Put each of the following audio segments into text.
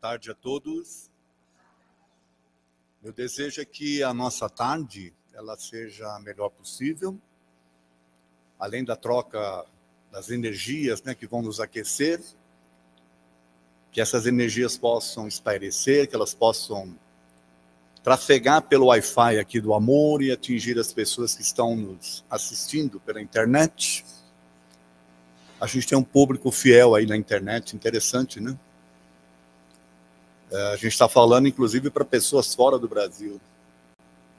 tarde a todos. Meu desejo é que a nossa tarde ela seja a melhor possível, além da troca das energias, que vão nos aquecer, que essas energias possam espairecer, que elas possam trafegar pelo Wi-Fi aqui do amor e atingir as pessoas que estão nos assistindo pela internet. A gente tem um público fiel aí na internet, interessante, né? A gente está falando, inclusive, para pessoas fora do Brasil.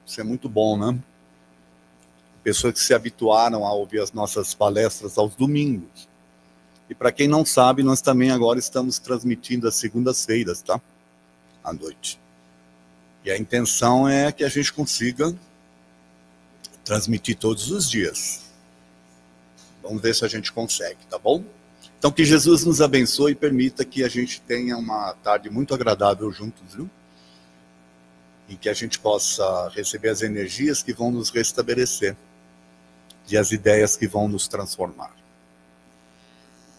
Isso é muito bom, né? Pessoas que se habituaram a ouvir as nossas palestras aos domingos. E para quem não sabe, nós também agora estamos transmitindo às segundas-feiras, tá? À noite. E a intenção é que a gente consiga transmitir todos os dias. Vamos ver se a gente consegue, tá bom? Então, que Jesus nos abençoe e permita que a gente tenha uma tarde muito agradável juntos, viu? E que a gente possa receber as energias que vão nos restabelecer e as ideias que vão nos transformar.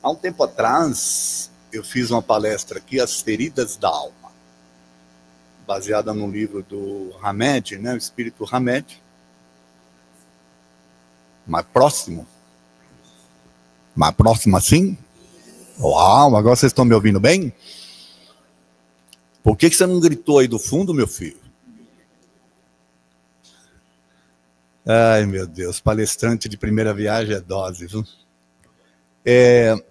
Há um tempo atrás, eu fiz uma palestra aqui, As Feridas da Alma, baseada no livro do Hamed, o Espírito Hamed. Mais próximo assim? Uau, agora vocês estão me ouvindo bem? Por que você não gritou aí do fundo, meu filho? Ai, meu Deus, palestrante de primeira viagem é dose, viu? Eu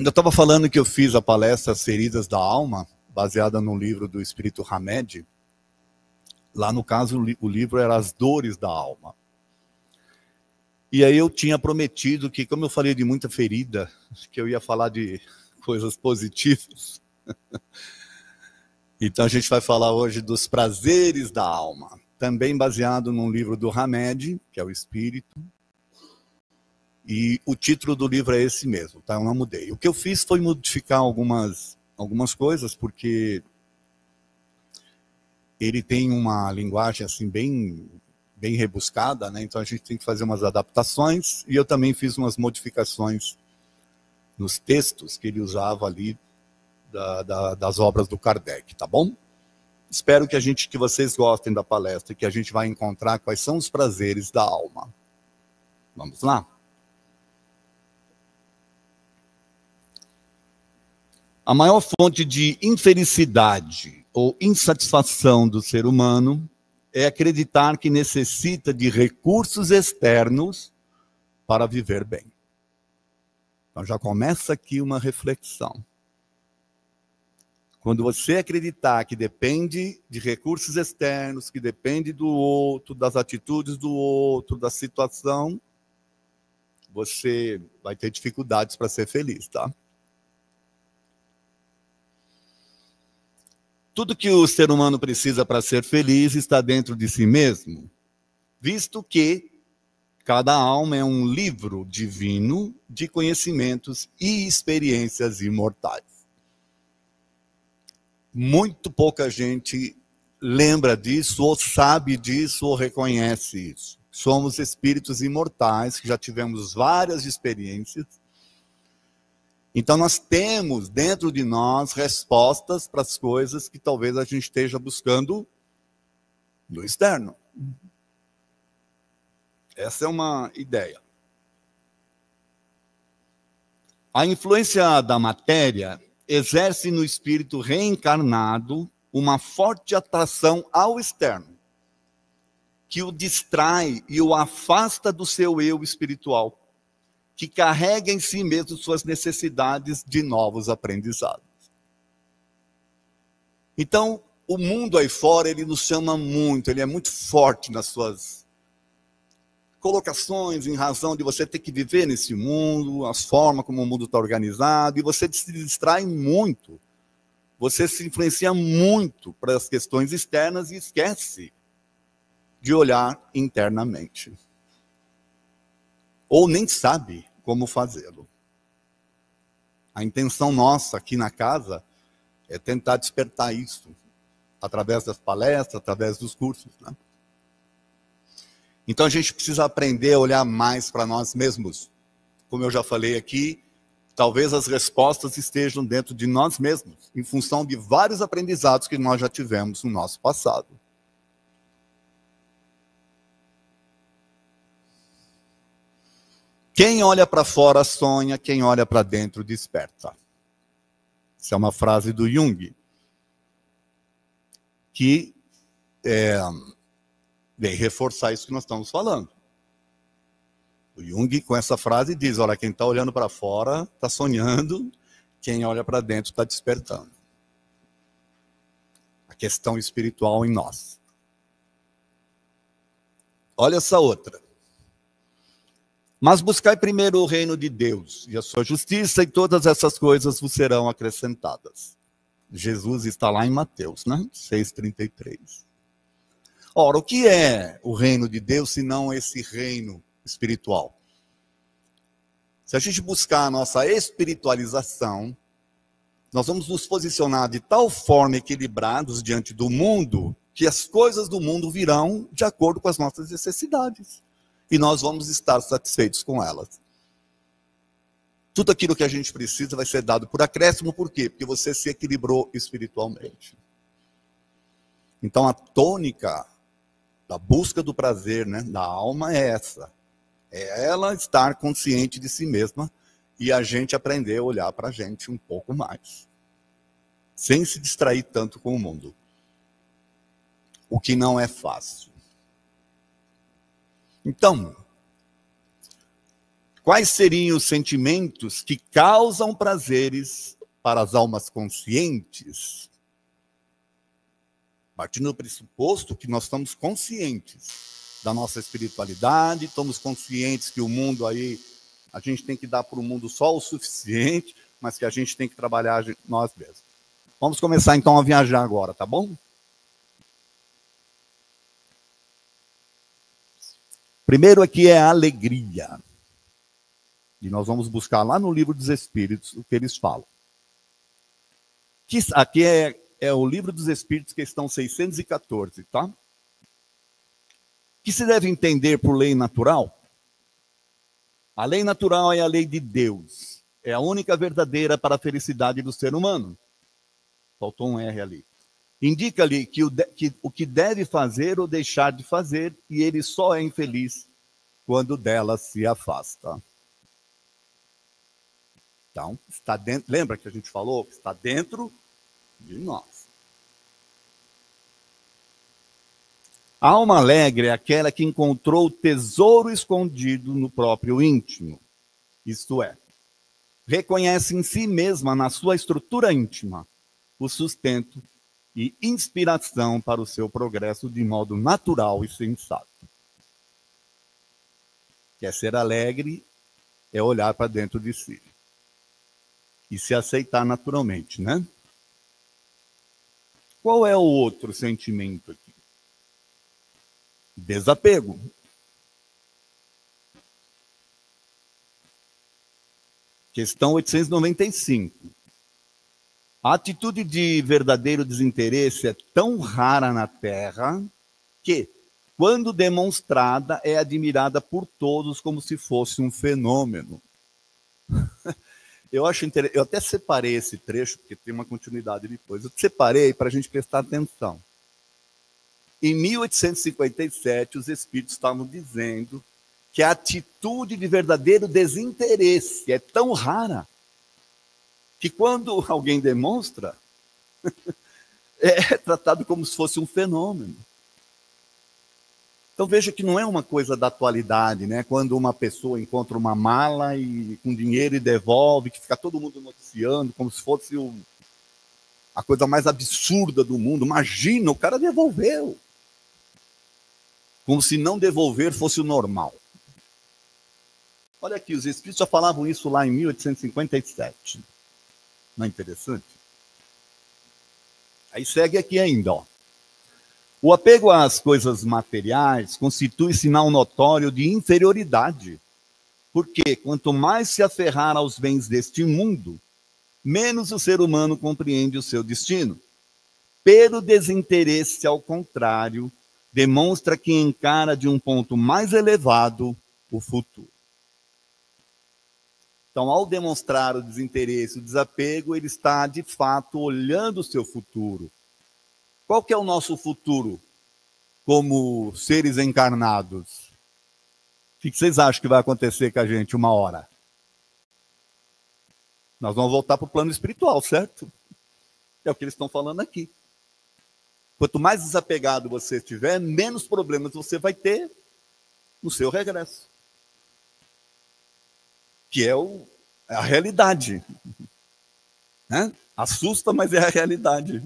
estava falando que eu fiz a palestra As Feridas da Alma, baseada no livro do Espírito Hamed. Lá, no caso, o livro era As Dores da Alma. E aí eu tinha prometido que, como eu falei de muita ferida, que eu ia falar de coisas positivas. Então a gente vai falar hoje dos prazeres da alma, também baseado num livro do Hamed, que é o Espírito. E o título do livro é esse mesmo, tá? Eu não mudei. O que eu fiz foi modificar algumas coisas, porque ele tem uma linguagem assim bem rebuscada, né? Então a gente tem que fazer umas adaptações, e eu também fiz umas modificações nos textos que ele usava ali das obras do Kardec, tá bom? Espero que vocês gostem da palestra, que a gente vai encontrar quais são os prazeres da alma. Vamos lá? A maior fonte de infelicidade ou insatisfação do ser humano é acreditar que necessita de recursos externos para viver bem. Então já começa aqui uma reflexão. Quando você acreditar que depende de recursos externos, que depende do outro, das atitudes do outro, da situação, você vai ter dificuldades para ser feliz, tá? Tudo que o ser humano precisa para ser feliz está dentro de si mesmo, visto que cada alma é um livro divino de conhecimentos e experiências imortais. Muito pouca gente lembra disso, ou sabe disso, ou reconhece isso. Somos espíritos imortais, que já tivemos várias experiências. Então nós temos dentro de nós respostas para as coisas que talvez a gente esteja buscando no externo. Essa é uma ideia. A influência da matéria exerce no espírito reencarnado uma forte atração ao externo, que o distrai e o afasta do seu eu espiritual, que carrega em si mesmo suas necessidades de novos aprendizados. Então, o mundo aí fora, ele nos chama muito, ele é muito forte nas suas colocações, em razão de você ter que viver nesse mundo, as formas como o mundo está organizado, e você se distrai muito, você se influencia muito para as questões externas e esquece de olhar internamente. Ou nem sabe como fazê-lo. A intenção nossa aqui na casa é tentar despertar isso, através das palestras, através dos cursos, né? Então a gente precisa aprender a olhar mais para nós mesmos. Como eu já falei aqui, talvez as respostas estejam dentro de nós mesmos, em função de vários aprendizados que nós já tivemos no nosso passado. Quem olha para fora sonha, quem olha para dentro desperta. Essa é uma frase do Jung, que vem reforçar isso que nós estamos falando. O Jung, com essa frase, diz, olha, quem está olhando para fora está sonhando, quem olha para dentro está despertando. A questão espiritual em nós. Olha essa outra. Mas buscai primeiro o reino de Deus e a sua justiça, e todas essas coisas vos serão acrescentadas. Jesus está lá em Mateus, né? 6,33. Ora, o que é o reino de Deus, se não esse reino espiritual? Se a gente buscar a nossa espiritualização, nós vamos nos posicionar de tal forma equilibrados diante do mundo, que as coisas do mundo virão de acordo com as nossas necessidades. E nós vamos estar satisfeitos com elas. Tudo aquilo que a gente precisa vai ser dado por acréscimo, por quê? Porque você se equilibrou espiritualmente. Então a tônica da busca do prazer, né, da alma é essa. É ela estar consciente de si mesma e a gente aprender a olhar para a gente um pouco mais. Sem se distrair tanto com o mundo. O que não é fácil. Então, quais seriam os sentimentos que causam prazeres para as almas conscientes? Partindo do pressuposto que nós estamos conscientes da nossa espiritualidade, estamos conscientes que o mundo aí, a gente tem que dar para o mundo só o suficiente, mas que a gente tem que trabalhar nós mesmos. Vamos começar então a viajar agora, tá bom? Primeiro aqui é a alegria. E nós vamos buscar lá no Livro dos Espíritos o que eles falam. Aqui é o Livro dos Espíritos, questão 614, tá? O que se deve entender por lei natural? A lei natural é a lei de Deus. É a única verdadeira para a felicidade do ser humano. Faltou um R ali. Indica-lhe o que deve fazer ou deixar de fazer, e ele só é infeliz quando dela se afasta. Então, está dentro, lembra que a gente falou? Está dentro de nós. A alma alegre é aquela que encontrou o tesouro escondido no próprio íntimo. Isto é, reconhece em si mesma, na sua estrutura íntima, o sustento e inspiração para o seu progresso de modo natural e sensato. Quer ser alegre é olhar para dentro de si e se aceitar naturalmente, né? Qual é o outro sentimento aqui? Desapego. Questão 895. A atitude de verdadeiro desinteresse é tão rara na Terra que, quando demonstrada, é admirada por todos como se fosse um fenômeno. Eu até separei esse trecho, porque tem uma continuidade depois. Eu separei para a gente prestar atenção. Em 1857, os espíritos estavam dizendo que a atitude de verdadeiro desinteresse é tão rara que quando alguém demonstra, é tratado como se fosse um fenômeno. Então veja que não é uma coisa da atualidade, né? Quando uma pessoa encontra uma mala e com dinheiro e devolve, que fica todo mundo noticiando, como se fosse a coisa mais absurda do mundo. Imagina, o cara devolveu. Como se não devolver fosse o normal. Olha aqui, os espíritos já falavam isso lá em 1857. Não é interessante? Aí segue aqui ainda, ó. O apego às coisas materiais constitui sinal notório de inferioridade, porque quanto mais se aferrar aos bens deste mundo, menos o ser humano compreende o seu destino. Pelo desinteresse, ao contrário, demonstra que encara de um ponto mais elevado o futuro. Então, ao demonstrar o desinteresse, o desapego, ele está, de fato, olhando o seu futuro. Qual que é o nosso futuro como seres encarnados? O que vocês acham que vai acontecer com a gente uma hora? Nós vamos voltar para o plano espiritual, certo? É o que eles estão falando aqui. Quanto mais desapegado você estiver, menos problemas você vai ter no seu regresso. Que é a realidade. Né? Assusta, mas é a realidade.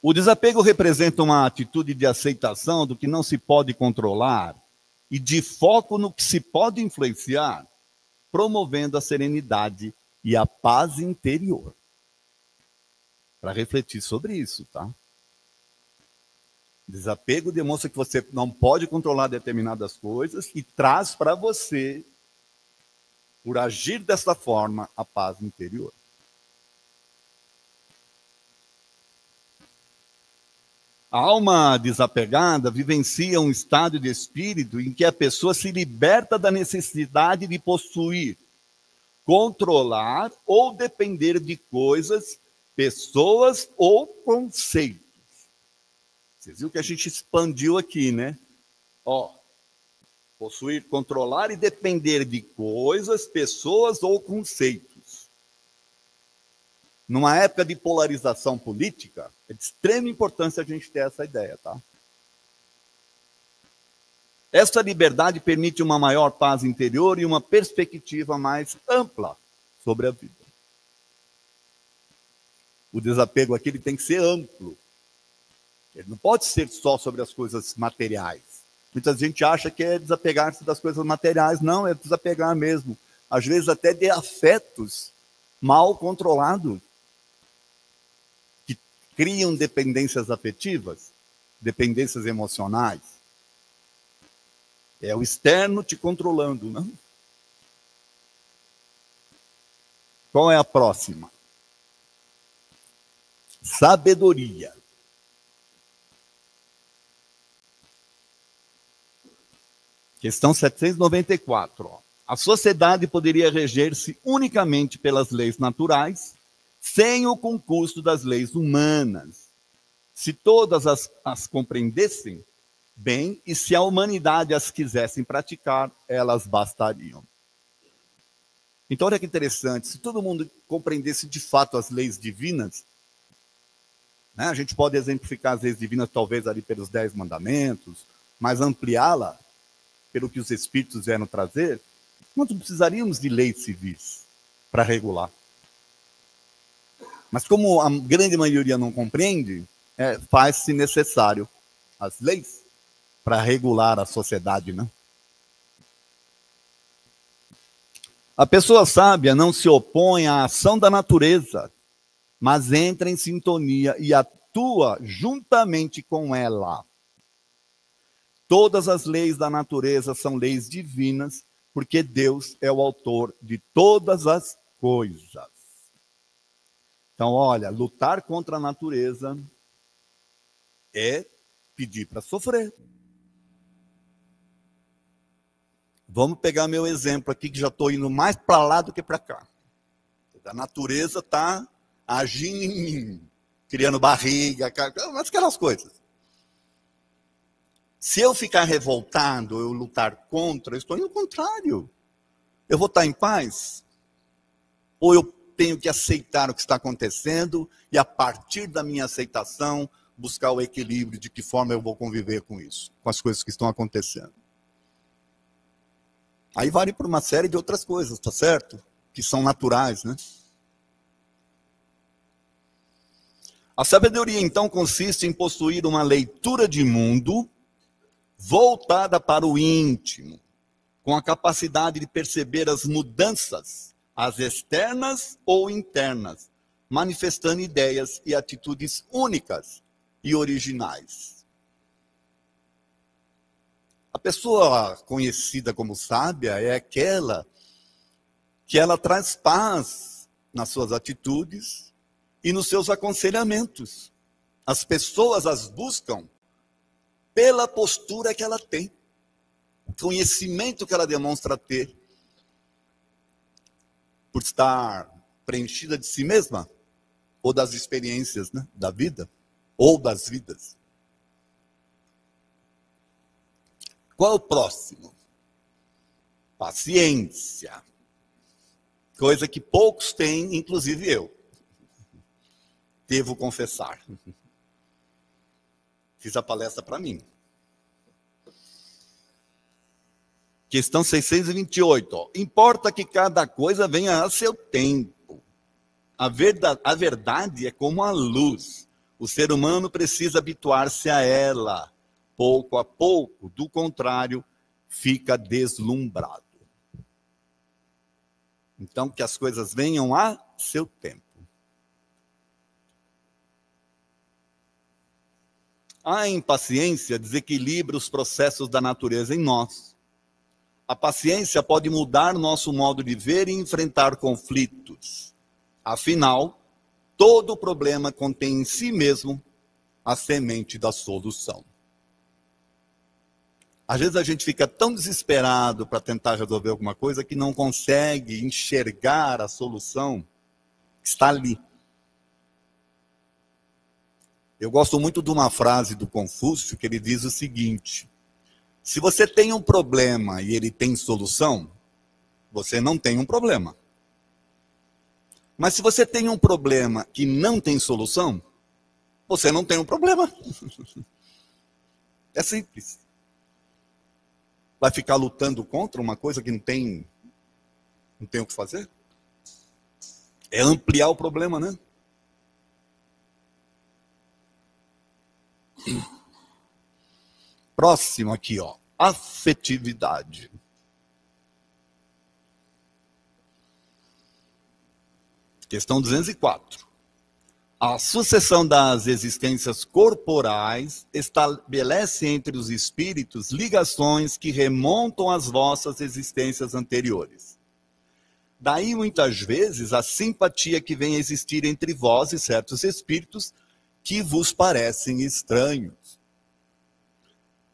O desapego representa uma atitude de aceitação do que não se pode controlar e de foco no que se pode influenciar, promovendo a serenidade e a paz interior. Para refletir sobre isso, tá? Desapego demonstra que você não pode controlar determinadas coisas e traz para você, por agir dessa forma, a paz interior. A alma desapegada vivencia um estado de espírito em que a pessoa se liberta da necessidade de possuir, controlar ou depender de coisas, pessoas ou conceitos. Vocês viram que a gente expandiu aqui, né? Possuir, controlar e depender de coisas, pessoas ou conceitos. Numa época de polarização política, é de extrema importância a gente ter essa ideia, tá? Essa liberdade permite uma maior paz interior e uma perspectiva mais ampla sobre a vida. O desapego aqui ele tem que ser amplo. Ele não pode ser só sobre as coisas materiais. Muita gente acha que é desapegar-se das coisas materiais. Não, é desapegar mesmo. Às vezes até de afetos mal controlados, que criam dependências afetivas, dependências emocionais. É o externo te controlando, não? Qual é a próxima? Sabedoria. Questão 794. A sociedade poderia reger-se unicamente pelas leis naturais, sem o concurso das leis humanas. Se todas as compreendessem bem e se a humanidade as quisessem praticar, elas bastariam. Então, olha que interessante, se todo mundo compreendesse de fato as leis divinas, né, a gente pode exemplificar as leis divinas talvez ali pelos 10 mandamentos, mas ampliá-la pelo que os espíritos vieram trazer, nós não precisaríamos de leis civis para regular. Mas como a grande maioria não compreende, faz-se necessário as leis para regular a sociedade, né? A pessoa sábia não se opõe à ação da natureza, mas entra em sintonia e atua juntamente com ela. Todas as leis da natureza são leis divinas, porque Deus é o autor de todas as coisas. Então, olha, lutar contra a natureza é pedir para sofrer. Vamos pegar meu exemplo aqui, que já estou indo mais para lá do que para cá. A natureza está agindo em mim, criando barriga, aquelas coisas. Se eu ficar revoltado, eu lutar contra, eu estou indo ao contrário. Eu vou estar em paz? Ou eu tenho que aceitar o que está acontecendo e, a partir da minha aceitação, buscar o equilíbrio de que forma eu vou conviver com isso, com as coisas que estão acontecendo? Aí vale para uma série de outras coisas, tá certo? Que são naturais, né? A sabedoria, então, consiste em possuir uma leitura de mundo voltada para o íntimo, com a capacidade de perceber as mudanças, as externas ou internas, manifestando ideias e atitudes únicas e originais. A pessoa conhecida como sábia é aquela que ela traz paz nas suas atitudes e nos seus aconselhamentos. As pessoas as buscam pela postura que ela tem. conhecimento que ela demonstra ter, por estar preenchida de si mesma, ou das experiências, né, da vida, ou das vidas. Qual é o próximo? Paciência. Coisa que poucos têm, inclusive eu. Devo confessar. Fiz a palestra para mim. Questão 628. Ó. Importa que cada coisa venha a seu tempo. A verdade é como a luz. O ser humano precisa habituar-se a ela, pouco a pouco. Do contrário, fica deslumbrado. Então, que as coisas venham a seu tempo. A impaciência desequilibra os processos da natureza em nós. A paciência pode mudar nosso modo de ver e enfrentar conflitos. Afinal, todo problema contém em si mesmo a semente da solução. Às vezes a gente fica tão desesperado para tentar resolver alguma coisa que não consegue enxergar a solução que está ali. Eu gosto muito de uma frase do Confúcio que ele diz o seguinte: se você tem um problema e ele tem solução, você não tem um problema. Mas se você tem um problema que não tem solução, você não tem um problema. É simples. Vai ficar lutando contra uma coisa que não tem o que fazer? É ampliar o problema, né? Próximo aqui, ó. Afetividade. Questão 204. A sucessão das existências corporais estabelece entre os espíritos ligações que remontam às vossas existências anteriores. Daí, muitas vezes, a simpatia que vem a existir entre vós e certos espíritos que vos parecem estranhos.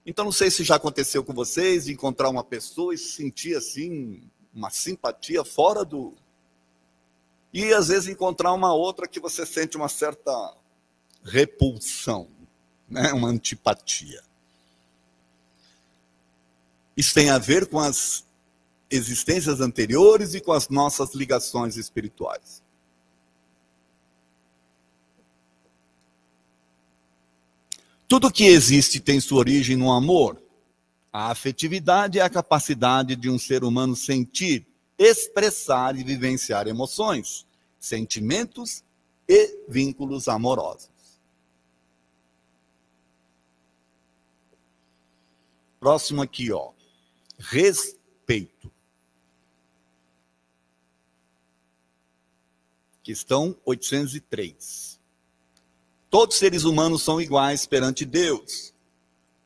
Então, não sei se já aconteceu com vocês de encontrar uma pessoa e sentir, assim, uma simpatia fora do... E, às vezes, encontrar uma outra que você sente uma certa repulsão, né? Uma antipatia. Isso tem a ver com as existências anteriores e com as nossas ligações espirituais. Tudo que existe tem sua origem no amor. A afetividade é a capacidade de um ser humano sentir, expressar e vivenciar emoções, sentimentos e vínculos amorosos. Próximo aqui, ó. Respeito. Questão 803. Todos os seres humanos são iguais perante Deus.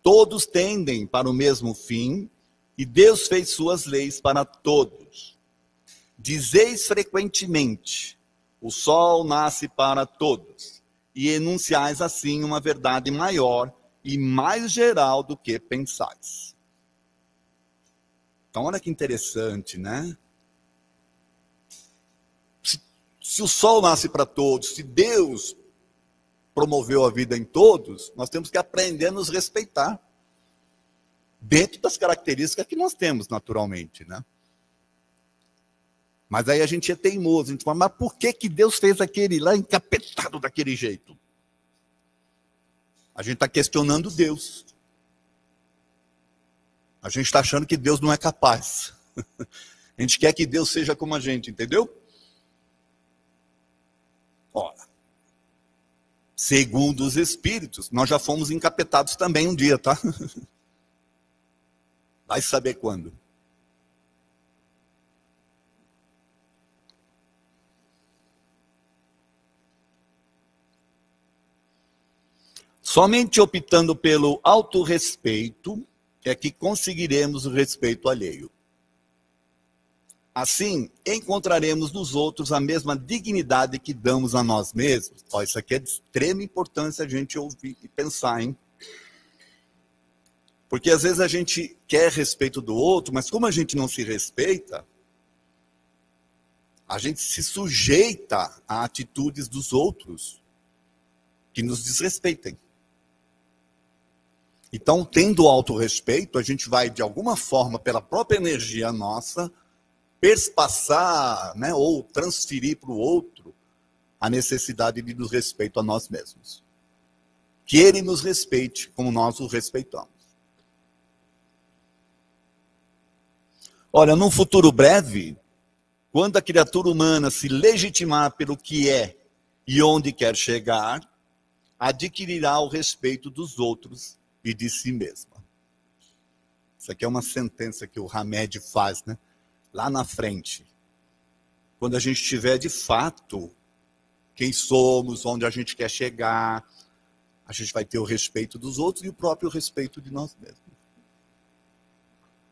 Todos tendem para o mesmo fim e Deus fez suas leis para todos. Dizeis frequentemente, o sol nasce para todos, e enunciais assim uma verdade maior e mais geral do que pensais. Então, olha que interessante, né? Se o sol nasce para todos, se Deus promoveu a vida em todos, nós temos que aprender a nos respeitar, dentro das características que nós temos naturalmente, né? Mas aí a gente é teimoso, a gente fala, mas por que Deus fez aquele lá encapetado daquele jeito? A gente está questionando Deus. A gente está achando que Deus não é capaz. A gente quer que Deus seja como a gente, entendeu? Ora, segundo os espíritos, nós já fomos encapetados também um dia, tá? Vai saber quando. Somente optando pelo autorrespeito é que conseguiremos o respeito alheio. Assim, encontraremos nos outros a mesma dignidade que damos a nós mesmos. Ó, isso aqui é de extrema importância a gente ouvir e pensar, hein? Porque às vezes a gente quer respeito do outro, mas como a gente não se respeita, a gente se sujeita a atitudes dos outros que nos desrespeitem. Então, tendo autorrespeito, a gente vai, de alguma forma, pela própria energia nossa, perspassar, né, ou transferir para o outro a necessidade de nos respeito a nós mesmos. Que ele nos respeite como nós o respeitamos. Olha, num futuro breve, quando a criatura humana se legitimar pelo que é e onde quer chegar, adquirirá o respeito dos outros e de si mesma. Isso aqui é uma sentença que o Hamed faz, né? Lá na frente. Quando a gente tiver de fato quem somos, onde a gente quer chegar, a gente vai ter o respeito dos outros e o próprio respeito de nós mesmos.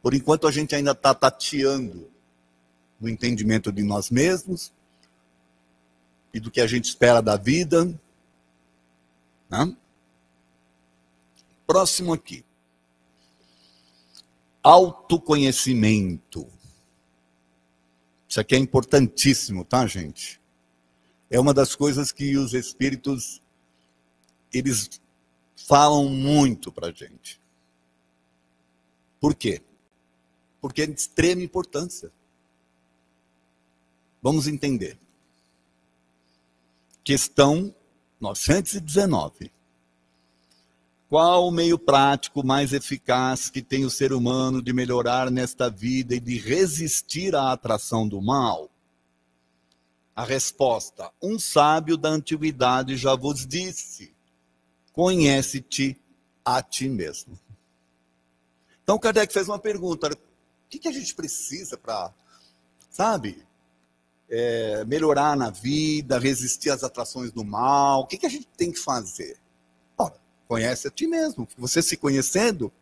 Por enquanto a gente ainda está tateando no entendimento de nós mesmos e do que a gente espera da vida. Né? Próximo aqui. Autoconhecimento. Isso aqui é importantíssimo, tá, gente? É uma das coisas que os espíritos, eles falam muito para a gente. Por quê? Porque é de extrema importância. Vamos entender. Questão 919. Qual o meio prático mais eficaz que tem o ser humano de melhorar nesta vida e de resistir à atração do mal? A resposta: um sábio da antiguidade já vos disse: conhece-te a ti mesmo. Então Kardec fez uma pergunta: o que a gente precisa para, melhorar na vida, resistir às atrações do mal? O que a gente tem que fazer? Ora, conhece a ti mesmo. Você se conhecendo,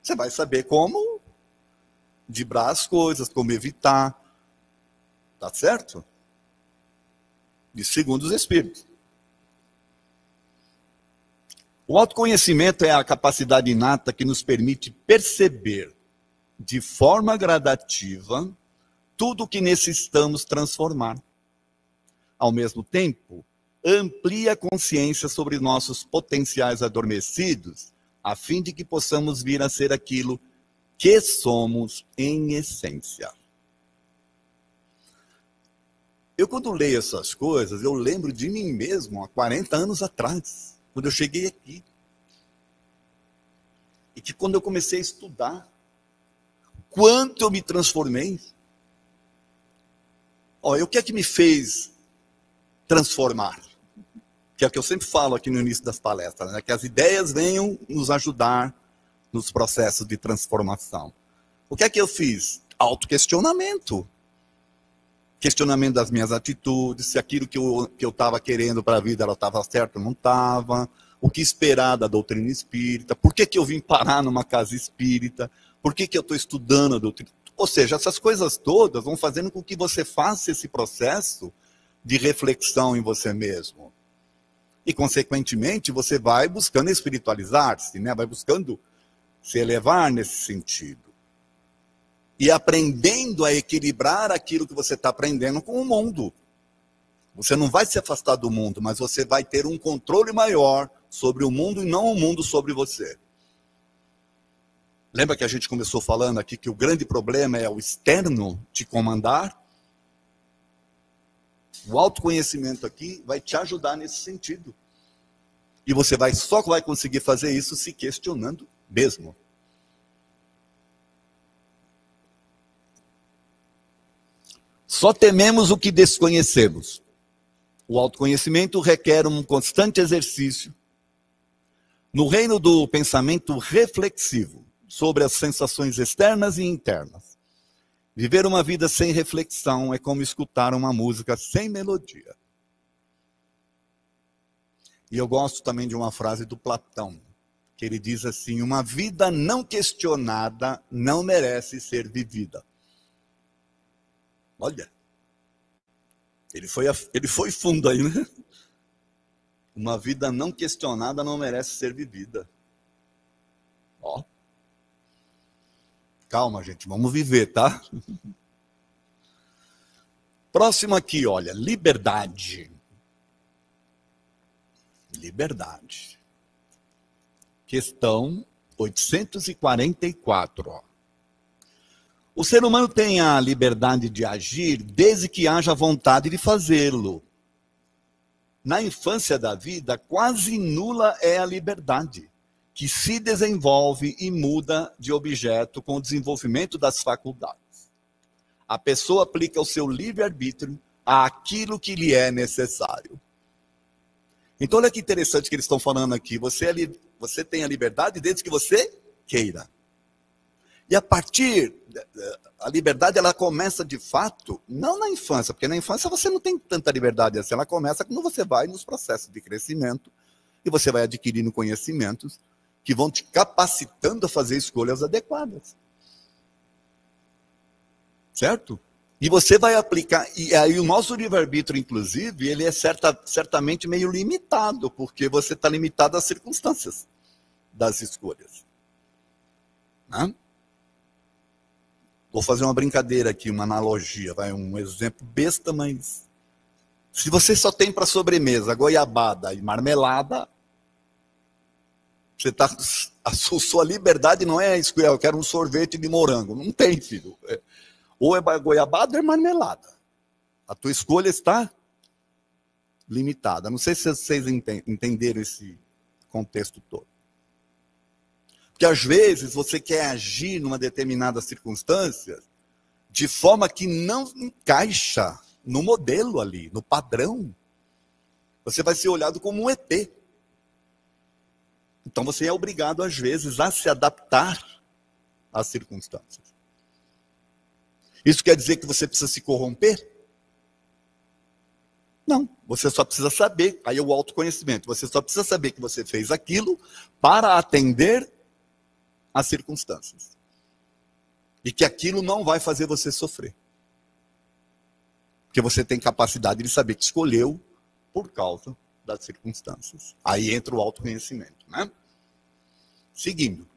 você vai saber como driblar as coisas, como evitar. Tá certo? De segundo os espíritos. O autoconhecimento é a capacidade inata que nos permite perceber de forma gradativa tudo o que necessitamos transformar. Ao mesmo tempo, amplia a consciência sobre nossos potenciais adormecidos, a fim de que possamos vir a ser aquilo que somos em essência. Eu, quando leio essas coisas, eu lembro de mim mesmo há 40 anos atrás, quando eu cheguei aqui. E que quando eu comecei a estudar, quanto eu me transformei. Olha, o que é que me fez transformar? Que é o que eu sempre falo aqui no início das palestras, né? Que as ideias venham nos ajudar nos processos de transformação. O que é que eu fiz? Autoquestionamento. Questionamento das minhas atitudes, se aquilo que eu estava querendo para a vida ela estava certo ou não estava, o que esperar da doutrina espírita, por que eu vim parar numa casa espírita, por que eu estou estudando a doutrina. Ou seja, essas coisas todas vão fazendo com que você faça esse processo de reflexão em você mesmo. E, consequentemente, você vai buscando espiritualizar-se, né? Vai buscando se elevar nesse sentido. E aprendendo a equilibrar aquilo que você está aprendendo com o mundo. Você não vai se afastar do mundo, mas você vai ter um controle maior sobre o mundo e não o mundo sobre você. Lembra que a gente começou falando aqui que o grande problema é o externo te comandar? O autoconhecimento aqui vai te ajudar nesse sentido. E você só vai conseguir fazer isso se questionando mesmo. Só tememos o que desconhecemos. O autoconhecimento requer um constante exercício no reino do pensamento reflexivo sobre as sensações externas e internas. Viver uma vida sem reflexão é como escutar uma música sem melodia. E eu gosto também de uma frase do Platão, que ele diz assim: uma vida não questionada não merece ser vivida. Olha, ele foi fundo aí, né? Uma vida não questionada não merece ser vivida. Ó. Calma, gente, vamos viver, tá? Próximo aqui, olha, liberdade. Liberdade. Questão 844, ó. O ser humano tem a liberdade de agir desde que haja vontade de fazê-lo. Na infância da vida, quase nula é a liberdade, que se desenvolve e muda de objeto com o desenvolvimento das faculdades. A pessoa aplica o seu livre-arbítrio àquilo que lhe é necessário. Então, olha que interessante que eles estão falando aqui. Você tem a liberdade desde que você queira. E a liberdade ela começa de fato, não na infância, porque na infância você não tem tanta liberdade assim. Ela começa quando você vai nos processos de crescimento e você vai adquirindo conhecimentos que vão te capacitando a fazer escolhas adequadas. Certo? E você vai aplicar, e aí o nosso livre-arbítrio, inclusive, ele é certamente meio limitado, porque você está limitado às circunstâncias das escolhas. Né? Vou fazer uma brincadeira aqui, uma analogia, um exemplo besta, mas se você só tem para sobremesa goiabada e marmelada, a sua liberdade não é escolher, eu quero um sorvete de morango. Não tem, filho. Ou é goiabada ou é marmelada. A tua escolha está limitada. Não sei se vocês entenderam esse contexto todo. Porque às vezes você quer agir numa determinada circunstância de forma que não encaixa no modelo ali, no padrão. Você vai ser olhado como um ET. Então você é obrigado, às vezes, a se adaptar às circunstâncias. Isso quer dizer que você precisa se corromper? Não, você só precisa saber, aí é o autoconhecimento, você só precisa saber que você fez aquilo para atender às circunstâncias. E que aquilo não vai fazer você sofrer. Porque você tem capacidade de saber que escolheu por causa das circunstâncias. Aí entra o autoconhecimento, né? Seguindo.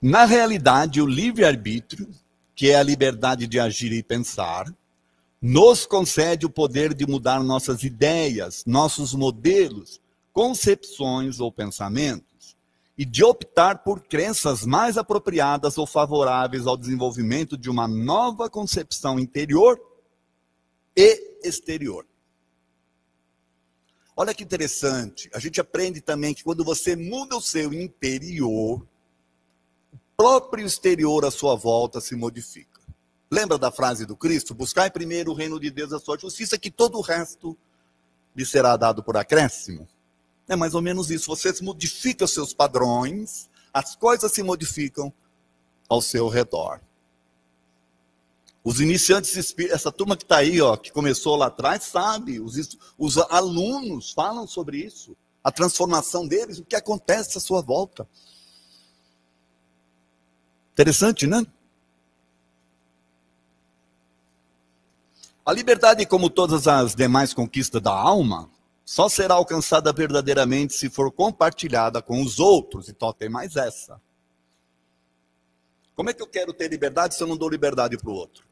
Na realidade, o livre-arbítrio, que é a liberdade de agir e pensar, nos concede o poder de mudar nossas ideias, nossos modelos, concepções ou pensamentos, e de optar por crenças mais apropriadas ou favoráveis ao desenvolvimento de uma nova concepção interior e exterior. Olha que interessante, a gente aprende também que quando você muda o seu interior, o próprio exterior à sua volta se modifica. Lembra da frase do Cristo? Buscai primeiro o reino de Deus e a sua justiça, que todo o resto lhe será dado por acréscimo. É mais ou menos isso, você modifica os seus padrões, as coisas se modificam ao seu redor. Os iniciantes espíritas, essa turma que está aí, ó, que começou lá atrás, sabe, os alunos falam sobre isso, a transformação deles, o que acontece à sua volta. Interessante, né? A liberdade, como todas as demais conquistas da alma, só será alcançada verdadeiramente se for compartilhada com os outros. Então tem mais essa. Como é que eu quero ter liberdade se eu não dou liberdade para o outro?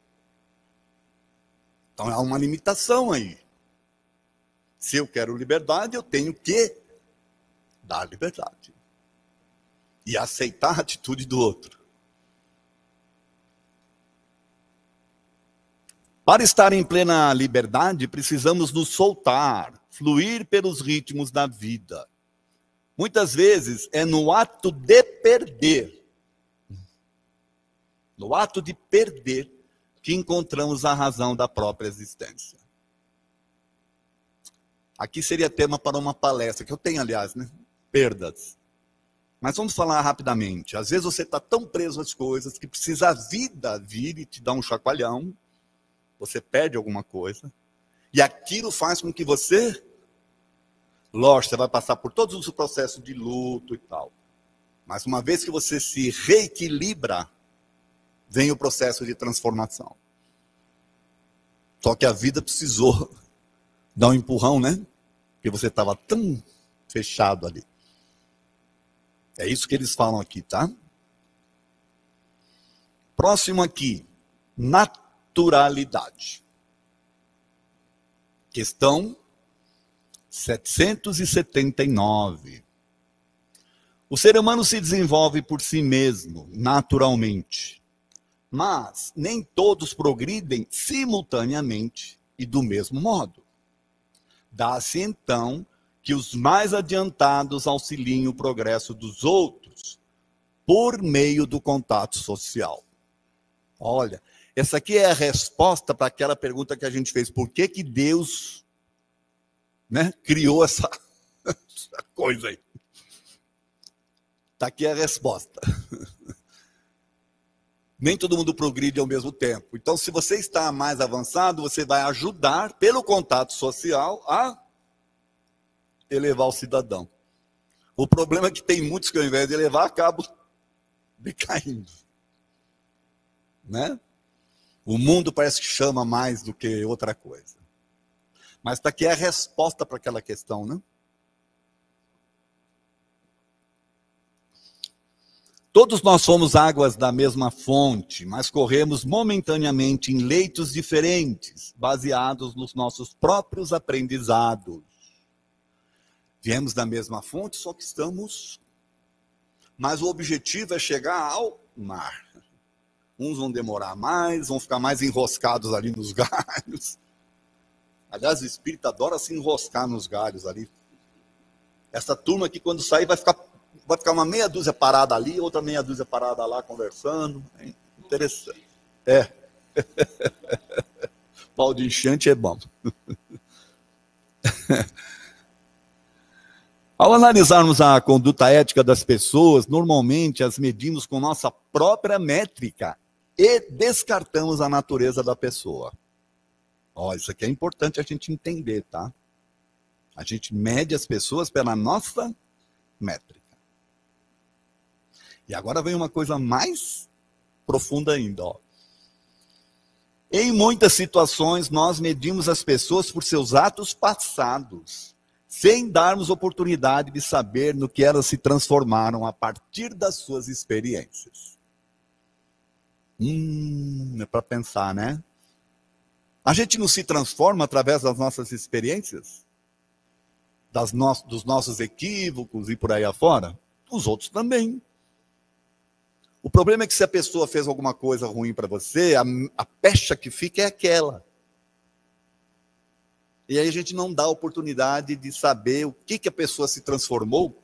Então há uma limitação aí. Se eu quero liberdade, eu tenho que dar liberdade. E aceitar a atitude do outro. Para estar em plena liberdade, precisamos nos soltar, fluir pelos ritmos da vida. Muitas vezes é no ato de perder, que encontramos a razão da própria existência. Aqui seria tema para uma palestra, que eu tenho, aliás, né? Perdas. Mas vamos falar rapidamente. Às vezes você está tão preso às coisas que precisa a vida vir e te dar um chacoalhão, você perde alguma coisa, e aquilo faz com que você, lógico, você vai passar por todos os processos de luto e tal. Mas uma vez que você se reequilibra, vem o processo de transformação. Só que a vida precisou dar um empurrão, né? Porque você estava tão fechado ali. É isso que eles falam aqui, tá? Próximo aqui, naturalidade. Questão 779. O ser humano se desenvolve por si mesmo, naturalmente. Mas nem todos progridem simultaneamente e do mesmo modo. Dá-se então que os mais adiantados auxiliem o progresso dos outros por meio do contato social. Olha, essa aqui é a resposta para aquela pergunta que a gente fez. Por que Deus, criou essa coisa aí? Está aqui a resposta. Nem todo mundo progride ao mesmo tempo. Então, se você está mais avançado, você vai ajudar, pelo contato social, a elevar o cidadão. O problema é que tem muitos que, ao invés de elevar, acabam decaindo. O mundo parece que chama mais do que outra coisa. Mas está aqui a resposta para aquela questão, Todos nós somos águas da mesma fonte, mas corremos momentaneamente em leitos diferentes, baseados nos nossos próprios aprendizados. Viemos da mesma fonte, só que estamos... Mas o objetivo é chegar ao mar. Uns vão demorar mais, vão ficar mais enroscados ali nos galhos. Aliás, o espírito adora se enroscar nos galhos ali. Essa turma aqui, quando sair, vai ficar uma meia dúzia parada ali, outra meia dúzia parada lá, conversando. É interessante. Pau de enchente é bom. Ao analisarmos a conduta ética das pessoas, normalmente as medimos com nossa própria métrica e descartamos a natureza da pessoa. Isso aqui é importante a gente entender, tá? A gente mede as pessoas pela nossa métrica. E agora vem uma coisa mais profunda ainda. Em muitas situações, nós medimos as pessoas por seus atos passados, sem darmos oportunidade de saber no que elas se transformaram a partir das suas experiências. É para pensar, A gente não se transforma através das nossas experiências? Dos nossos equívocos e por aí afora? Os outros também. O problema é que se a pessoa fez alguma coisa ruim para você, a pecha que fica é aquela. E aí a gente não dá a oportunidade de saber o que a pessoa se transformou.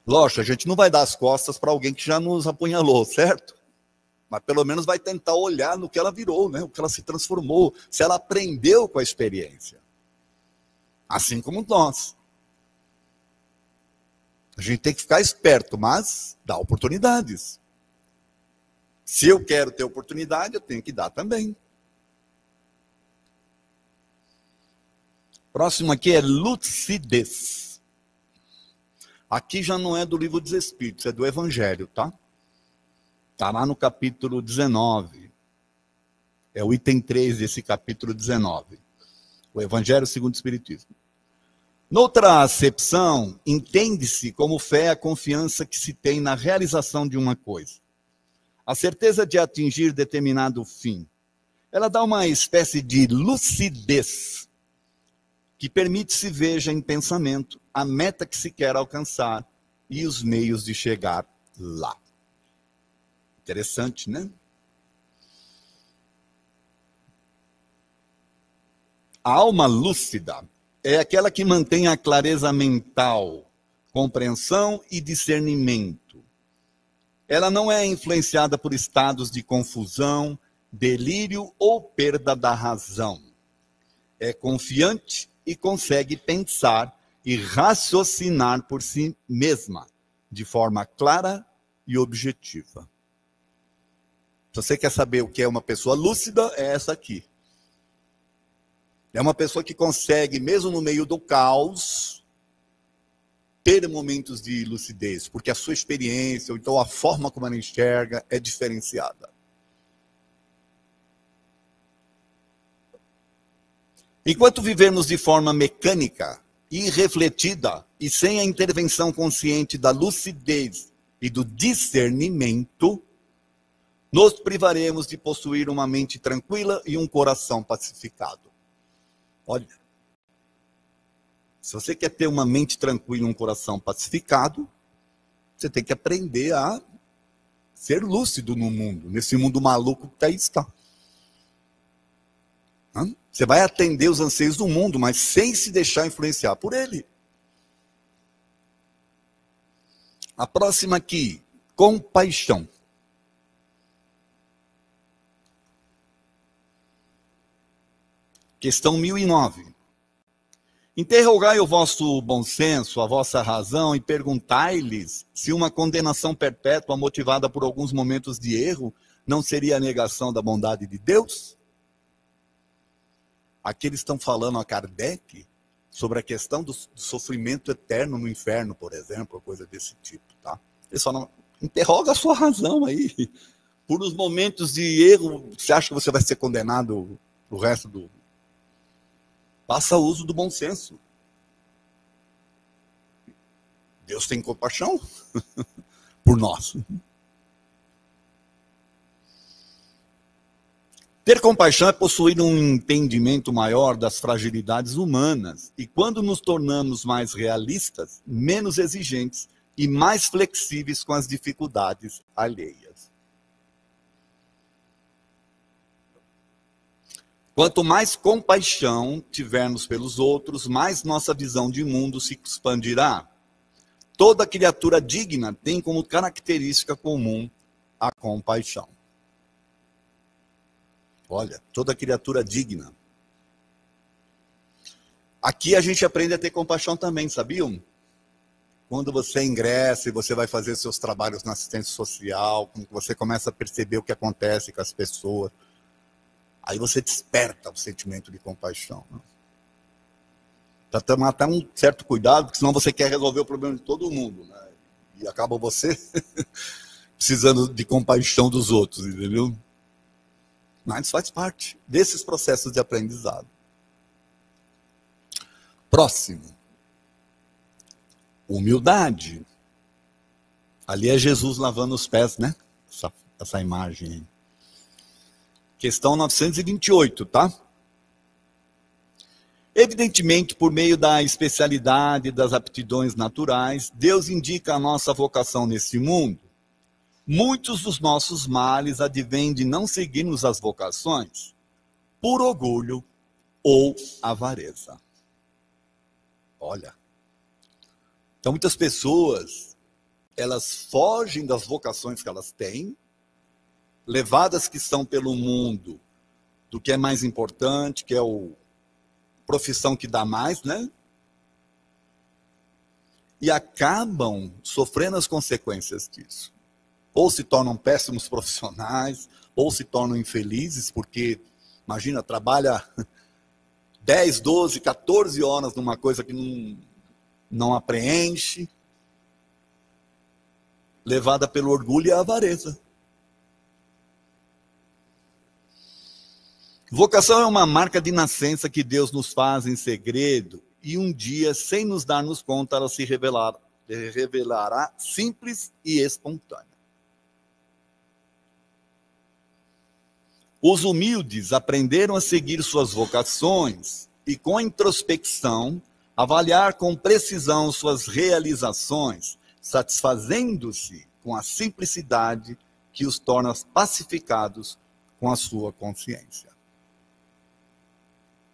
Lógico, a gente não vai dar as costas para alguém que já nos apunhalou, certo? Mas pelo menos vai tentar olhar no que ela virou, o que ela se transformou, se ela aprendeu com a experiência. Assim como nós. A gente tem que ficar esperto, mas dá oportunidades. Se eu quero ter oportunidade, eu tenho que dar também. Próximo aqui é lucidez. Aqui já não é do livro dos Espíritos, é do Evangelho, tá? Está lá no capítulo 19. É o item 3 desse capítulo 19. O Evangelho segundo o Espiritismo. Noutra acepção, entende-se como fé a confiança que se tem na realização de uma coisa. A certeza de atingir determinado fim. Ela dá uma espécie de lucidez que permite se veja em pensamento a meta que se quer alcançar e os meios de chegar lá. Interessante, A alma lúcida é aquela que mantém a clareza mental, compreensão e discernimento. Ela não é influenciada por estados de confusão, delírio ou perda da razão. É confiante e consegue pensar e raciocinar por si mesma, de forma clara e objetiva. Se você quer saber o que é uma pessoa lúcida, é essa aqui. É uma pessoa que consegue, mesmo no meio do caos, ter momentos de lucidez, porque a sua experiência, ou então a forma como ela enxerga, é diferenciada. Enquanto vivemos de forma mecânica, irrefletida e sem a intervenção consciente da lucidez e do discernimento, nos privaremos de possuir uma mente tranquila e um coração pacificado. Olha, se você quer ter uma mente tranquila e um coração pacificado, você tem que aprender a ser lúcido no mundo, nesse mundo maluco que aí está. Você vai atender os anseios do mundo, mas sem se deixar influenciar por ele. A próxima aqui, compaixão. Questão 1009. Interrogai o vosso bom senso, a vossa razão, e perguntai-lhes se uma condenação perpétua motivada por alguns momentos de erro não seria a negação da bondade de Deus? Aqui eles estão falando a Kardec sobre a questão do sofrimento eterno no inferno, por exemplo, coisa desse tipo, tá? Eles falam, interroga a sua razão aí. Por uns momentos de erro, você acha que você vai ser condenado pro resto do... Faça uso do bom senso. Deus tem compaixão por nós. Ter compaixão é possuir um entendimento maior das fragilidades humanas. E quando nos tornamos mais realistas, menos exigentes e mais flexíveis com as dificuldades alheias. Quanto mais compaixão tivermos pelos outros, mais nossa visão de mundo se expandirá. Toda criatura digna tem como característica comum a compaixão. Olha, toda criatura digna. Aqui a gente aprende a ter compaixão também, sabiam? Quando você ingressa e você vai fazer seus trabalhos na assistência social, quando você começa a perceber o que acontece com as pessoas, aí você desperta o sentimento de compaixão. Para tomar até um certo cuidado, porque senão você quer resolver o problema de todo mundo, né? E acaba você precisando de compaixão dos outros, entendeu? Mas faz parte desses processos de aprendizado. Próximo. Humildade. Ali é Jesus lavando os pés, né? Essa imagem aí. Questão 928, tá? Evidentemente, por meio da especialidade das aptidões naturais, Deus indica a nossa vocação nesse mundo. Muitos dos nossos males advêm de não seguirmos as vocações por orgulho ou avareza. Olha. Então, muitas pessoas, elas fogem das vocações que elas têm, levadas que são pelo mundo do que é mais importante, que é a profissão que dá mais, né? E acabam sofrendo as consequências disso. Ou se tornam péssimos profissionais, ou se tornam infelizes, porque, imagina, trabalha 10, 12, 14 horas numa coisa que não a preenche, levada pelo orgulho e a avareza. Vocação é uma marca de nascença que Deus nos faz em segredo e um dia, sem nos darmos conta, ela se revelará simples e espontânea. Os humildes aprenderam a seguir suas vocações e, com a introspecção, avaliar com precisão suas realizações, satisfazendo-se com a simplicidade que os torna pacificados com a sua consciência.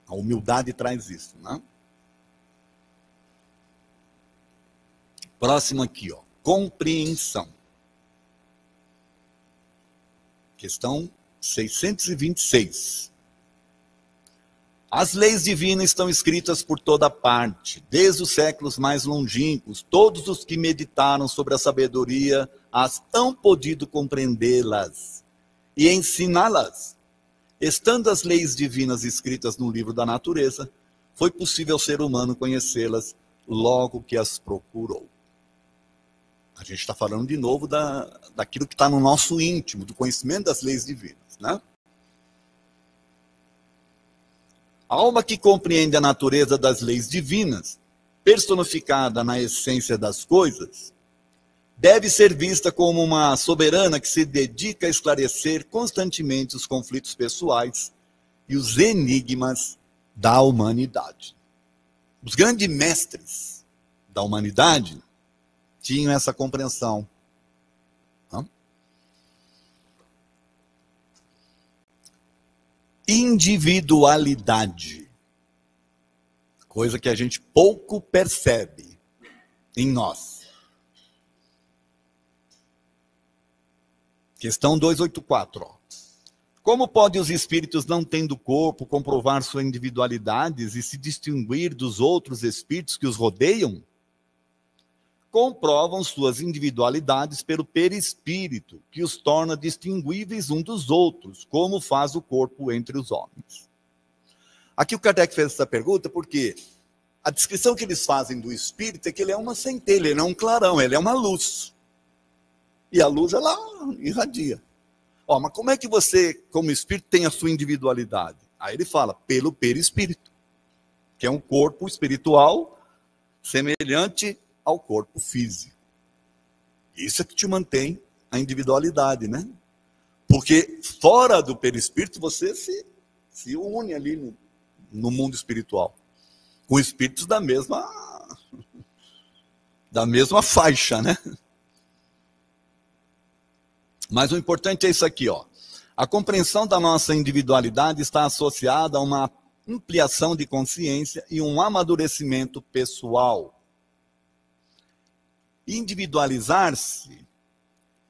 A humildade traz isso, né? Próximo aqui, ó. Compreensão. Questão 626. As leis divinas estão escritas por toda parte, desde os séculos mais longínquos. Todos os que meditaram sobre a sabedoria as hão podido compreendê-las e ensiná-las. Estando as leis divinas escritas no livro da natureza, foi possível ao ser humano conhecê-las logo que as procurou. A gente está falando de novo daquilo que está no nosso íntimo, do conhecimento das leis divinas, né? A alma que compreende a natureza das leis divinas, personificada na essência das coisas, deve ser vista como uma soberana que se dedica a esclarecer constantemente os conflitos pessoais e os enigmas da humanidade. Os grandes mestres da humanidade tinham essa compreensão. Individualidade, coisa que a gente pouco percebe em nós. Questão 284. Como podem os espíritos, não tendo corpo, comprovar suas individualidades e se distinguir dos outros espíritos que os rodeiam? Comprovam suas individualidades pelo perispírito, que os torna distinguíveis uns dos outros, como faz o corpo entre os homens. Aqui o Kardec fez essa pergunta porque a descrição que eles fazem do espírito é que ele é uma centelha, ele é um clarão, ele é uma luz. E a luz, ela irradia. Mas como é que você, como espírito, tem a sua individualidade? Aí ele fala, pelo perispírito, que é um corpo espiritual semelhante ao corpo físico. Isso é que te mantém a individualidade, né? Porque fora do perispírito você se une ali no mundo espiritual, com espíritos da mesma faixa, né? Mas o importante é isso aqui, ó. A compreensão da nossa individualidade está associada a uma ampliação de consciência e um amadurecimento pessoal. Individualizar-se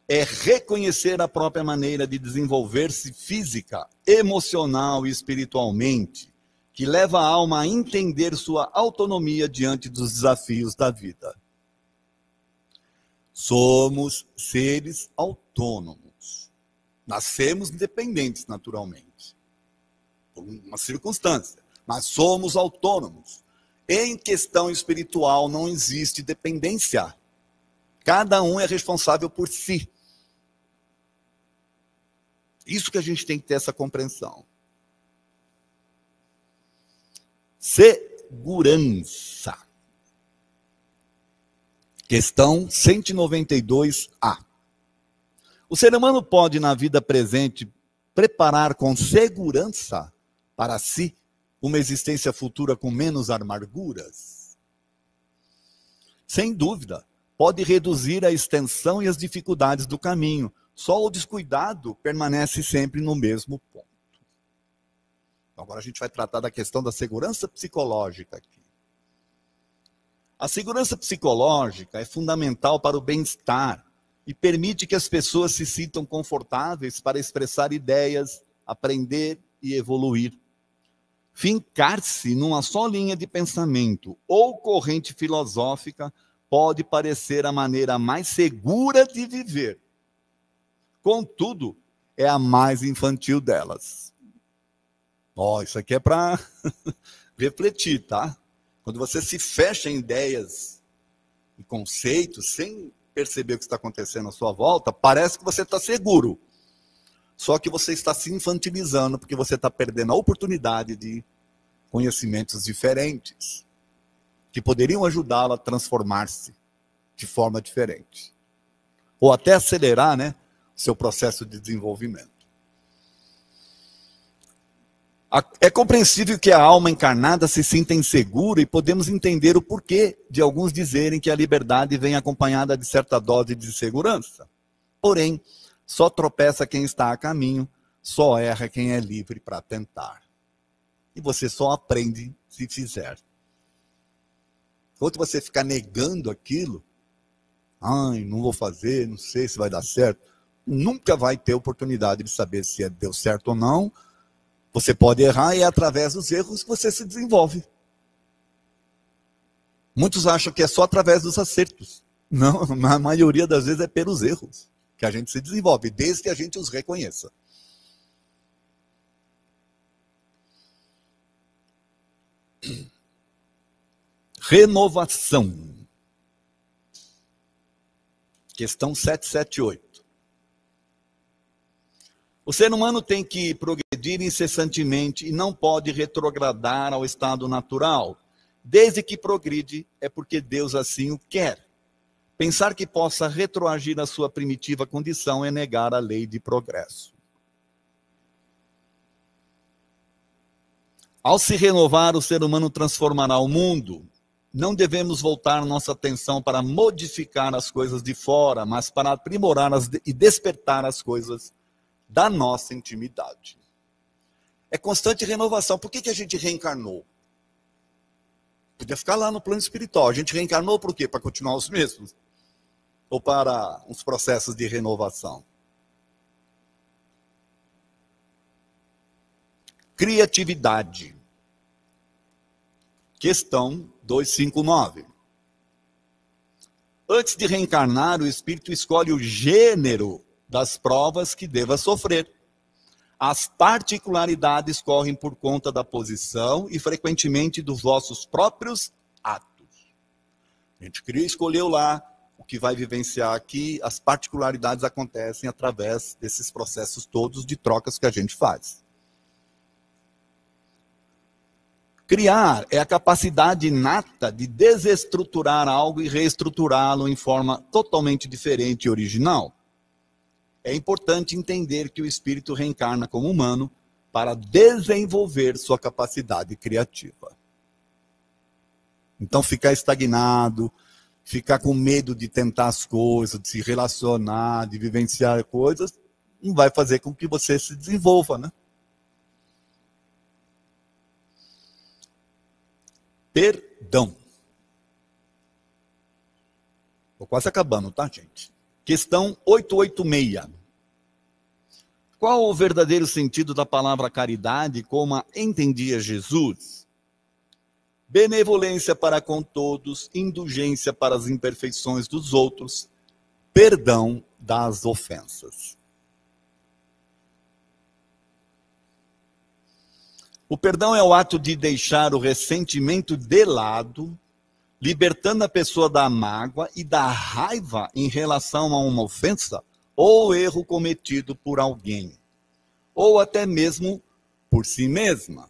é reconhecer a própria maneira de desenvolver-se física, emocional e espiritualmente, que leva a alma a entender sua autonomia diante dos desafios da vida. Somos seres autônomos. Nascemos independentes, naturalmente, por uma circunstância, mas somos autônomos. Em questão espiritual não existe dependência. Cada um é responsável por si. Isso que a gente tem que ter essa compreensão. Segurança. Questão 192A. O ser humano pode, na vida presente, preparar com segurança para si uma existência futura com menos amarguras? Sem dúvida. Pode reduzir a extensão e as dificuldades do caminho. Só o descuidado permanece sempre no mesmo ponto. Então, agora a gente vai tratar da questão da segurança psicológica aqui. A segurança psicológica é fundamental para o bem-estar e permite que as pessoas se sintam confortáveis para expressar ideias, aprender e evoluir. Fincar-se numa só linha de pensamento ou corrente filosófica pode parecer a maneira mais segura de viver. Contudo, é a mais infantil delas. Isso aqui é para refletir, tá? Quando você se fecha em ideias e conceitos, sem perceber o que está acontecendo à sua volta, parece que você está seguro. Só que você está se infantilizando, porque você está perdendo a oportunidade de conhecimentos diferentes, que poderiam ajudá-la a transformar-se de forma diferente. Ou até acelerar, né, seu processo de desenvolvimento. É compreensível que a alma encarnada se sinta insegura e podemos entender o porquê de alguns dizerem que a liberdade vem acompanhada de certa dose de segurança. Porém, só tropeça quem está a caminho, só erra quem é livre para tentar. E você só aprende se fizer. Enquanto você ficar negando aquilo, não vou fazer, não sei se vai dar certo, nunca vai ter oportunidade de saber se deu certo ou não. Você pode errar e é através dos erros que você se desenvolve. Muitos acham que é só através dos acertos. Não, na maioria das vezes é pelos erros que a gente se desenvolve, desde que a gente os reconheça. Renovação. Questão 778. O ser humano tem que progredir incessantemente e não pode retrogradar ao estado natural. Desde que progride, é porque Deus assim o quer. Pensar que possa retroagir à sua primitiva condição é negar a lei de progresso. Ao se renovar, o ser humano transformará o mundo. Não devemos voltar nossa atenção para modificar as coisas de fora, mas para aprimorar e despertar as coisas da nossa intimidade. É constante renovação. Por que a gente reencarnou? Podia ficar lá no plano espiritual. A gente reencarnou por quê? Para continuar os mesmos? Ou para uns processos de renovação? Criatividade. Questão 259. Antes de reencarnar, o espírito escolhe o gênero das provas que deva sofrer. As particularidades correm por conta da posição e, frequentemente, dos vossos próprios atos. A gente escolheu lá o que vai vivenciar aqui, as particularidades acontecem através desses processos todos de trocas que a gente faz. Criar é a capacidade inata de desestruturar algo e reestruturá-lo em forma totalmente diferente e original. É importante entender que o espírito reencarna como humano para desenvolver sua capacidade criativa. Então, ficar estagnado, ficar com medo de tentar as coisas, de se relacionar, de vivenciar coisas, não vai fazer com que você se desenvolva, né? Perdão. Estou quase acabando, tá, gente? Questão 886. Qual o verdadeiro sentido da palavra caridade como a entendia Jesus? Benevolência para com todos, indulgência para as imperfeições dos outros, perdão das ofensas. O perdão é o ato de deixar o ressentimento de lado, libertando a pessoa da mágoa e da raiva em relação a uma ofensa ou erro cometido por alguém, ou até mesmo por si mesma.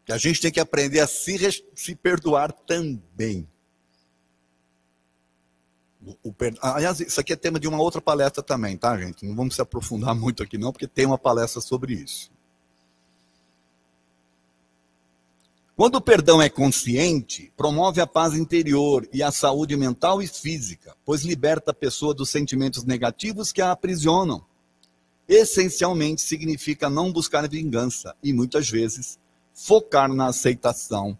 Que a gente tem que aprender a se perdoar também. Aliás, isso aqui é tema de uma outra palestra também, tá, gente? Não vamos se aprofundar muito aqui não, porque tem uma palestra sobre isso. Quando o perdão é consciente, promove a paz interior e a saúde mental e física, pois liberta a pessoa dos sentimentos negativos que a aprisionam. Essencialmente significa não buscar vingança e, muitas vezes, focar na aceitação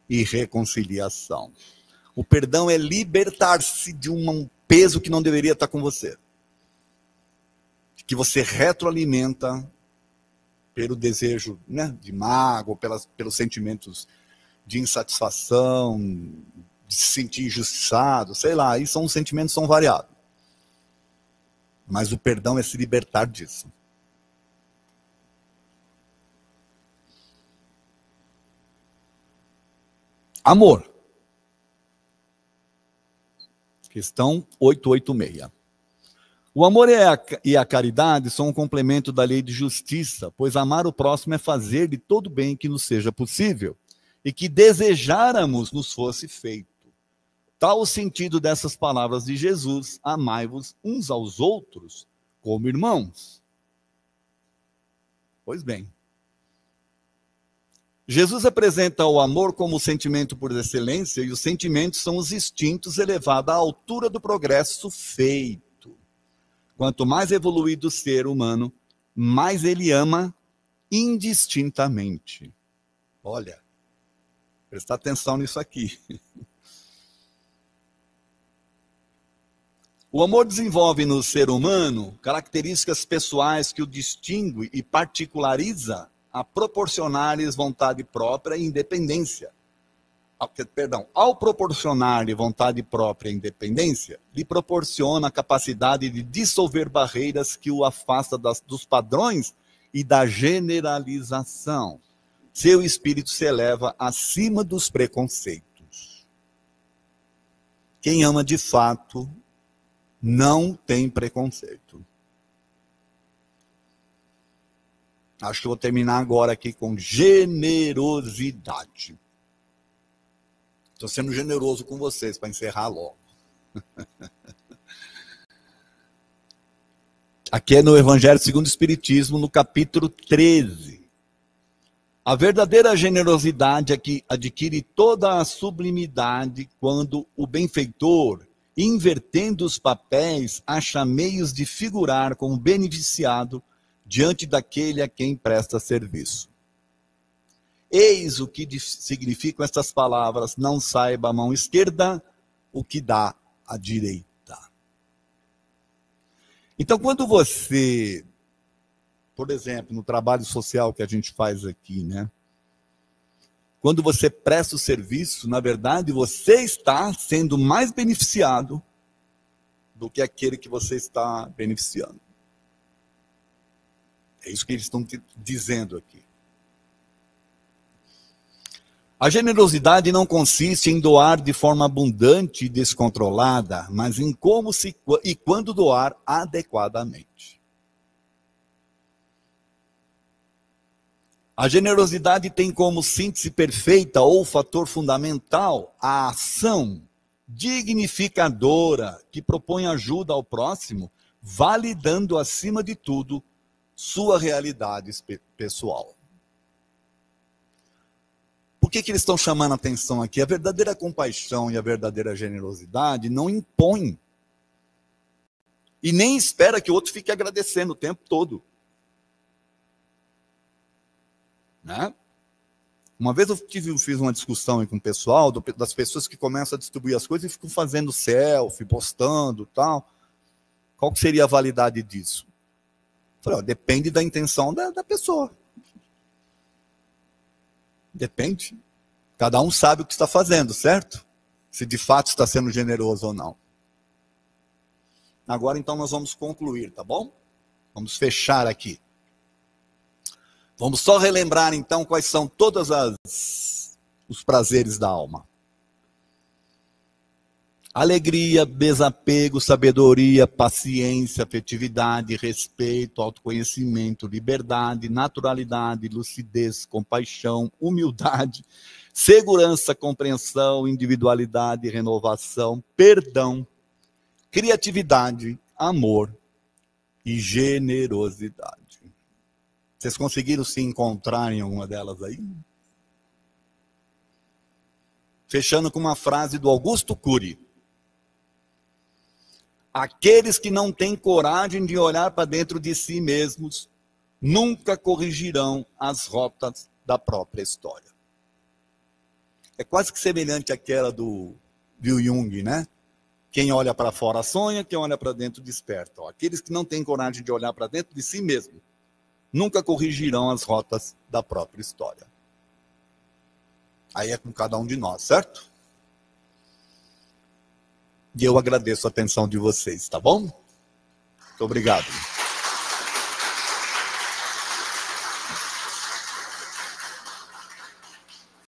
e reconciliação. O perdão é libertar-se de um peso que não deveria estar com você. Que você retroalimenta pelo desejo, né, de mágoa, pelos sentimentos de insatisfação, de se sentir injustiçado, sei lá, aí os sentimentos são variados. Mas o perdão é se libertar disso. Amor. Questão 886. O amor e a caridade são um complemento da lei de justiça, pois amar o próximo é fazer-lhe todo o bem que nos seja possível e que desejáramos nos fosse feito. Tal o sentido dessas palavras de Jesus: amai-vos uns aos outros como irmãos. Pois bem, Jesus apresenta o amor como o sentimento por excelência, e os sentimentos são os instintos elevados à altura do progresso feito. Quanto mais evoluído o ser humano, mais ele ama indistintamente. Olha, prestar atenção nisso aqui. O amor desenvolve no ser humano características pessoais que o distingue e particulariza a proporcionar-lhes vontade própria e independência. Ao proporcionar-lhe vontade própria e independência, lhe proporciona a capacidade de dissolver barreiras que o afasta dos padrões e da generalização. Seu espírito se eleva acima dos preconceitos. Quem ama de fato não tem preconceito. Acho que eu vou terminar agora aqui com generosidade. Estou sendo generoso com vocês para encerrar logo. Aqui é no Evangelho segundo o Espiritismo, no capítulo 13. A verdadeira generosidade é que adquire toda a sublimidade quando o benfeitor, invertendo os papéis, acha meios de figurar como beneficiado diante daquele a quem presta serviço. Eis o que significam estas palavras: não saiba a mão esquerda o que dá a direita. Então, quando você, por exemplo, no trabalho social que a gente faz aqui, né? Quando você presta o serviço, na verdade, você está sendo mais beneficiado do que aquele que você está beneficiando. É isso que eles estão dizendo aqui. A generosidade não consiste em doar de forma abundante e descontrolada, mas em como e quando doar adequadamente. A generosidade tem como síntese perfeita ou fator fundamental a ação dignificadora que propõe ajuda ao próximo, validando acima de tudo sua realidade pessoal. Por que eles estão chamando a atenção aqui? A verdadeira compaixão e a verdadeira generosidade não impõem. E nem espera que o outro fique agradecendo o tempo todo. Né? Uma vez eu fiz uma discussão com o pessoal, das pessoas que começam a distribuir as coisas e ficam fazendo selfie, postando e tal. Qual que seria a validade disso? Eu falei, depende da intenção da pessoa. Depende. Cada um sabe o que está fazendo, certo? Se de fato está sendo generoso ou não. Agora, então, nós vamos concluir, tá bom? Vamos fechar aqui. Vamos só relembrar, então, quais são todos os prazeres da alma. Alegria, desapego, sabedoria, paciência, afetividade, respeito, autoconhecimento, liberdade, naturalidade, lucidez, compaixão, humildade, segurança, compreensão, individualidade, renovação, perdão, criatividade, amor e generosidade. Vocês conseguiram se encontrar em alguma delas aí? Fechando com uma frase do Augusto Cury. Aqueles que não têm coragem de olhar para dentro de si mesmos nunca corrigirão as rotas da própria história. É quase que semelhante àquela do Jung, né? Quem olha para fora sonha, quem olha para dentro desperta. Aqueles que não têm coragem de olhar para dentro de si mesmo nunca corrigirão as rotas da própria história. Aí é com cada um de nós, certo? E eu agradeço a atenção de vocês, tá bom? Muito obrigado.